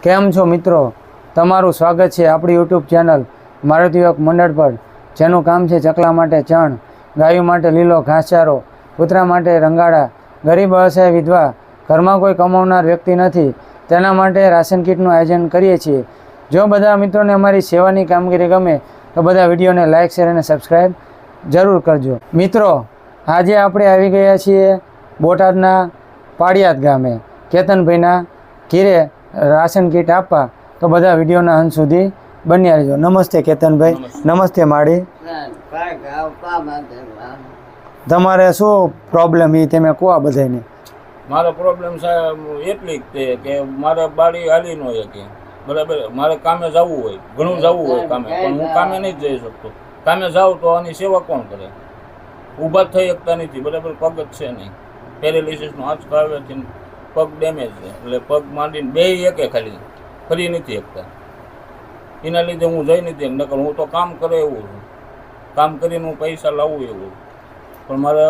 કેમ છો મિત્રો? તમારું સ્વાગત છે આપણી યુટ્યુબ ચેનલ મારુતિ યુવક મંડળ પર, જેનું કામ છે ચકલા માટે ચણ, ગાયો માટે લીલો ઘાસચારો, કૂતરા માટે રંગાડા, ગરીબ અસહાય વિધવા, ઘરમાં કોઈ કમાવનાર વ્યક્તિ નથી, તેના માટે રાશન કીટનું આયોજન કરીએ છીએ. જો બધા મિત્રોને અમારી સેવાની કામગીરી ગમે તો બધા વિડીયોને લાઇક, શેર અને સબસ્ક્રાઈબ જરૂર કરજો. મિત્રો, આજે આપણે આવી ગયા છીએ બોટાદના પાળિયાદ ગામે કેતનભાઈના ઘીરે રાશન કીટ આપવા. તો બધા વિડીયોના અંત સુધી બન્યા રહેજો. નમસ્તે કેતનભાઈ. નમસ્તે માળી. તમારે શું પ્રોબ્લેમ એ તમે કહો આ બધાને? મારો પ્રોબ્લેમ સાહેબ એટલી જ છે કે મારે બાળી હાલી ન શકે, બરાબર. મારે કામે જવું હોય, ઘણું જવું હોય કામે, પણ હું કામે નહીં જઈ શકતો. કામે જાઉં તો આની સેવા કોણ કરે? ઊભા થઈ શકતા નથી, બરાબર. પગ જ છે નહીં, પેરેલિસિસનો આંચકો આવ્યાથી પગ ડેમેજ છે, એટલે પગ માંડીને બે એકે ખાલી ફરી નથી શકતા. એના લીધે હું જઈ નથી નકર હું તો કામ કરે એવું છું, કામ કરીને હું પૈસા લાવું એવું, પણ મારે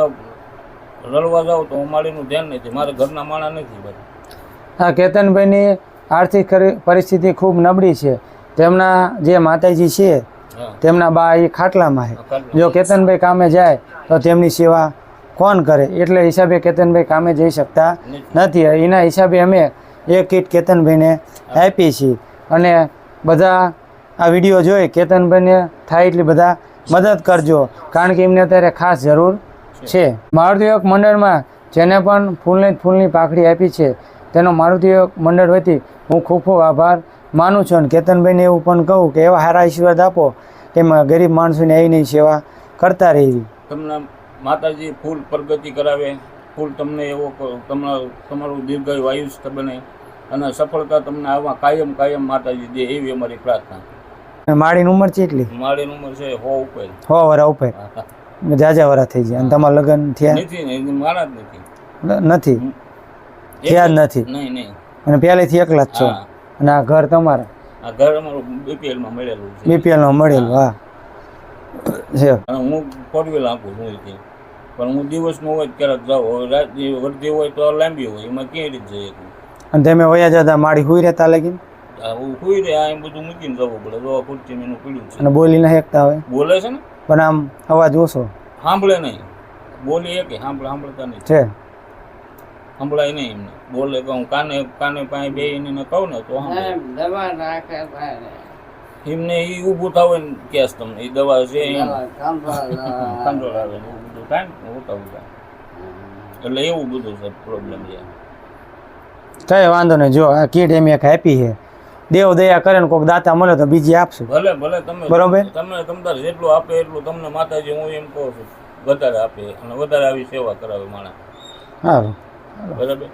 રળવા જાઉં તો હું માળીનું ધ્યાન નથી, મારે ઘરના માણા નથી બધા. હા, કેતનભાઈની આર્થિક પરિસ્થિતિ ખૂબ નબળી છે. તેમના જે માતાજી છે તેમના બા એ ખાટલામાં છે. જો કેતનભાઈ કામે જાય તો તેમની સેવા કોણ કરે? એટલે હિસાબે કેતનભાઈ કામે જઈ શકતા નથી. એના હિસાબે અમે એક કીટ કેતનભાઈને આપી છીએ, અને બધા આ વિડીયો જોઈ કેતનભાઈને થાય એટલી બધા મદદ કરજો, કારણ કે એમને અત્યારે ખાસ જરૂર છે. મારુતિ યુવક મંડળમાં જેને પણ ફૂલની પાખડી આપી છે તેનો મારુતિ યુવક મંડળ વતી હું ખૂબ ખૂબ આભાર માનું છું. અને કેતનભાઈને એવું પણ કહું કે એવા સારા આશીર્વાદ આપો કે એમાં ગરીબ માણસોને એની સેવા કરતા રહેવી. તમને માતાજી ફૂલ પ્રગતિ કરાવે, ફૂલ તમને એવો તમારું દીર્ઘાયુ આયુષ્ય બને અને સફળતા તમને આવા કાયમ માતાજી દે, એવી અમારી પ્રાર્થના. માળીની ઉંમર છે એટલી? માળીની ઉંમર છે 100 ઉપર. 100 વર્ષ ઉપર. જાજા વર્ષ થઈ ગયા. અને તમારા લગ્ન થયા નથી? મારા જ નથી થયા જ નથી. નહીં. અને પહેલેથી એકલા જ છો? અને આ ઘર તમારા? આ ઘર અમારું બીપીએલમાં મળેલું છે. બીપીએલમાં મળેલું? હા છે. અને હું 4 વ્હીલ આપું છું અહીંથી, પણ હું દિવસનું હોય ક્યારેક જાઉં, રાતની વર્ધી હોય તો લાંબી હોય, એમાં કેવી રીતે જઈએ? અને તમે વયા જતા માળી હુઈ રહેતા લાગી? હુઈ રહે, આ બધું મૂકીને જવું પડે. જો ખુરચી મેનું પીડ્યું છે. અને બોલી ના હેકતા હોય? બોલે છે ને, પણ આમ અવાજ ઓછો સાંભળે નહીં. બોલી એક સાંભળતા નહીં છે, સંભળાય નહીં એમને. બોલે કે હું કાને પાસે બેહીને કહું ને તો એમને એ ઊભું થાવ ને કેસ તમને એ દવા છે કંટ્રોલ આવે એવું બધું થાય ને હોતા એટલે એવું બધું છે પ્રોબ્લેમ છે. કઈ વાંધો નહીં. જો આ કીટ એમ એક આપી છે, દેવ દયા કરે ને કોઈક દાતા મળે તો બીજી આપશું. ભલે તમે બરોબર. તમે તમતાર જેટલું આપે એટલું તમને માતાજી હું એમ કહું છું વધારે આપે, અને વધારે આવી સેવા કરાવે માણસ. સારું, બરાબર.